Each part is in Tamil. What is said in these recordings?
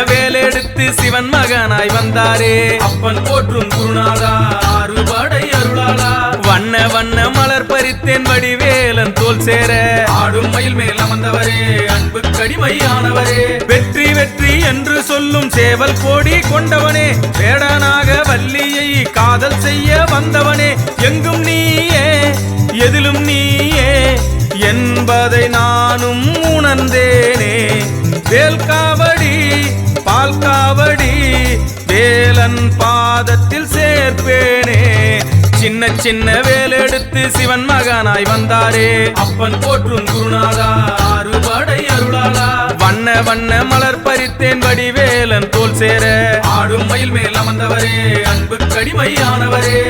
வேலெடுத்து சிவன் மகனாய் வந்தாரே அப்பன் போற்றும் குருநாதா அறுபடை அருளாளா வண்ண வண்ண மலர் பறித்தேன் வடிவேலன் தோல் சேர ஆடும் மயில் மேல் அமர்ந்தவரே அன்பு கடிமையானவரே வெற்றி வெற்றி என்று சொல்லும் சேவல் கோடி கொண்டவனே வேடனாக வள்ளியை காதல் செய்ய வந்தவனே எங்கும் நீயே எதிலும் நீயே என்பதை நானும் உணர்ந்தேனே வேல் காவடி பால் காவடி வேலன் பாதத்தில் சேர்ப்பேனே சின்ன சின்ன வேலெடுத்து சிவன் மகனாய் வந்தாரே அப்பன் போற்றும் குருநாதா அறுபடை அருளாளா வண்ண வண்ண மலர் பறித்தேன் வடிவேலன் தோல் சேர ஆடும் மயில் மேல் அமர்ந்தவரே அன்பு கடிமையானவரே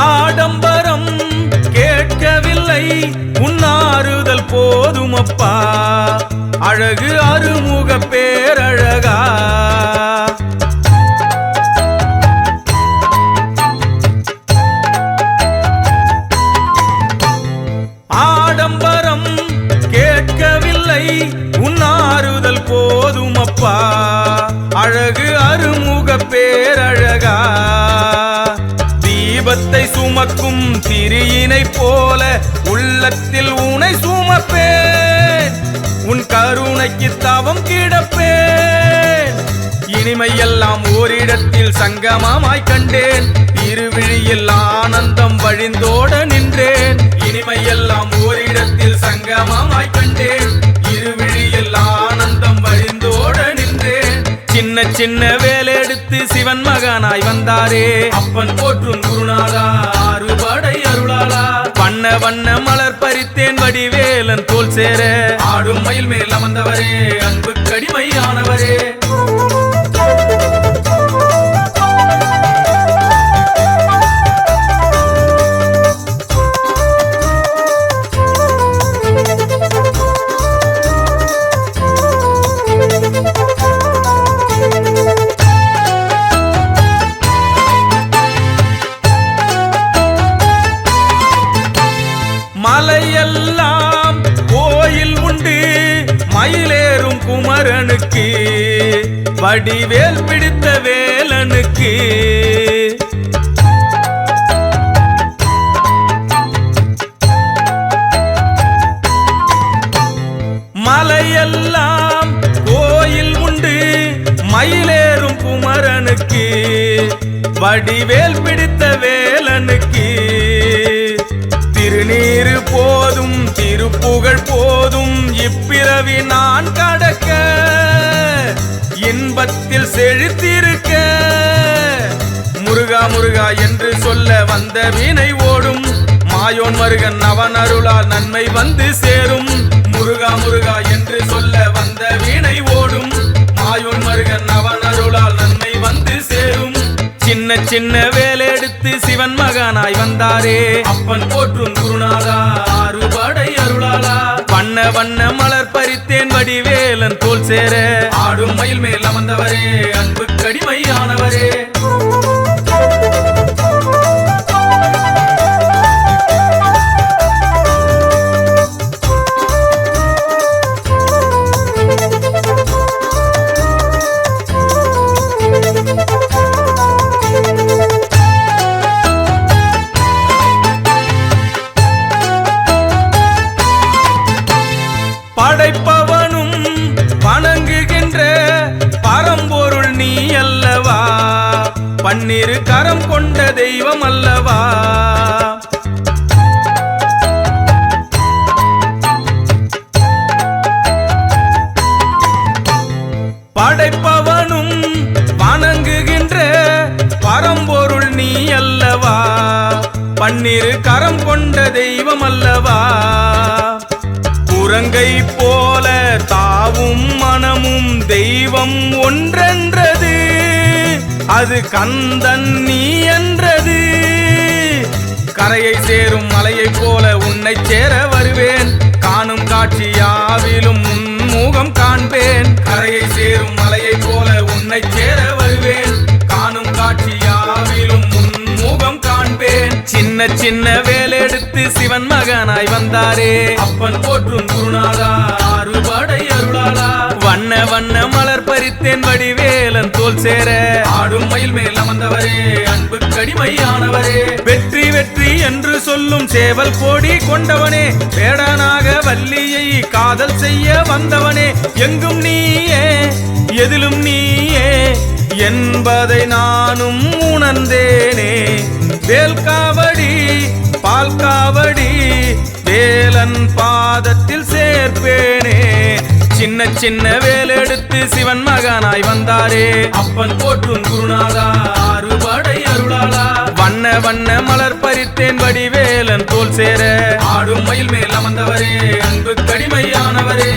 ஆடம்பரம் கேட்கவில்லை உன்னாறுதல் போதுமப்பா அழகு அருமுக பேரழகா ஆடம்பரம் கேட்கவில்லை உன்னாறுதல் போதுமப்பா அழகு அருமுக பேரழகா தீபத்தை சுமக்கும் திரியினை போல உள்ளத்தில் உனை சுமப்பேன் உன் கருணைக்கு தவம் கிடப்பேன் இனிமையெல்லாம் ஓரிடத்தில் சங்கமமாய் கண்டேன் இருவிழியில் ஆனந்தம் வழிந்தோட நின்றேன் இனிமையெல்லாம் ஓரிடத்தில் சங்கமமாய் கண்டேன் இருவிழியில் ஆனந்தம் வழிந்தோட நின்றேன் சின்ன சின்ன வேலெடுத்து சிவன் மகனாய் வந்தாரே அப்பன் போற்றும் குருநாதா அறுபடை அருளாளா வண்ண வண்ண மலர் பறித்தேன் வடிவேலன் தோல் சேர ஆடும் மயில் மேல் அமர்ந்தவரே அன்பு கடிமையானவரே மலையெல்லாம் கோயில் உண்டு மயிலேறும் குமரனுக்கு வடிவேல் பிடித்த வேலனுக்கு மலையெல்லாம் கோயில் உண்டு மயிலேறும் குமரனுக்கு வடிவேல் பிடித்த வேலனுக்கு திருநீரு போதும் திருப்புகழ் போதும் இப்பிறவி நான் கடக்க இன்பத்தில் செழித்திருக்க முருகா முருகா என்று சொல்ல வந்த வினை ஓடும் மாயோன் மருகன் அவன் அருளால் நன்மை வந்து சேரும் முருகா முருகா என்று சொல்ல வந்த வினை ஓடும் மாயோன் மருகன் அவன் அருளால் நன்மை வந்து சேரும் சின்ன சின்ன வேலெடுத்து சிவன் மகனாய் வந்தாரே அப்பன் போற்றும் குருநாதா அறுபடை அருளாளா வண்ண வண்ண மலர் பறித்தேன் வடிவேலன் தோல் சேர ஆடும் மயில் மேல் அமர்ந்தவரே அன்பு கடிமையானவரே படைப்பவனும் வணங்குகின்ற பரம்பொருள் நீ அல்லவா பன்னிரு கரம் கொண்ட தெய்வம் அல்லவா படைப்பவனும் வணங்குகின்ற பரம்பொருள் நீ அல்லவா பன்னிரு கரம் கொண்ட தெய்வம் அல்லவா குரங்கை போல தாவும் மனமும் தெய்வம் ஒன்றென்றது அது கந்தன் நீ என்றது கரையை சேரும் மலையைப் போல உன்னை சேர வருவேன் காணும் காட்சி யாவிலும் உன் முகம் காண்பேன் கரையை சேரும் மலையைப் போல உன்னை சேர வருவேன் காணும் காட்சி யாவிலும் உன் முகம் காண்பேன் சின்ன சின்ன வேலெடுத்து சிவன் மகனாய் வந்தாரே அப்பன் போற்றும் குருநாதா அறுபடை அருளாளா வண்ண வண்ண மலர் பறித்தேன் வடிவேலன் தோல் சேர ஆடும் மயில் மேல் அமர்ந்தவரே அன்பு கடிமையானவரே வெற்றி வெற்றி என்று சொல்லும் சேவல் கோடி கொண்டவனே வேடனாக வள்ளியை காதல் செய்ய வந்தவனே எங்கும் நீயே எதிலும் நீயே என்பதை நானும் உணர்ந்தேனே வேல் காவடி பால் காவடி வேலன் பாதத்தில் சேர்ப்பேனே சின்ன சின்ன வேலெடுத்து சிவன் மகனாய் வந்தாரே அப்பன் போற்றும் குருநாதா அறுபடை அருளாளா வண்ண வண்ண மலர் பறித்தேன் வடிவேலன் தோல் சேர ஆடும் மயில் மேல் அமர்ந்தவரே அன்பு கடிமையானவரே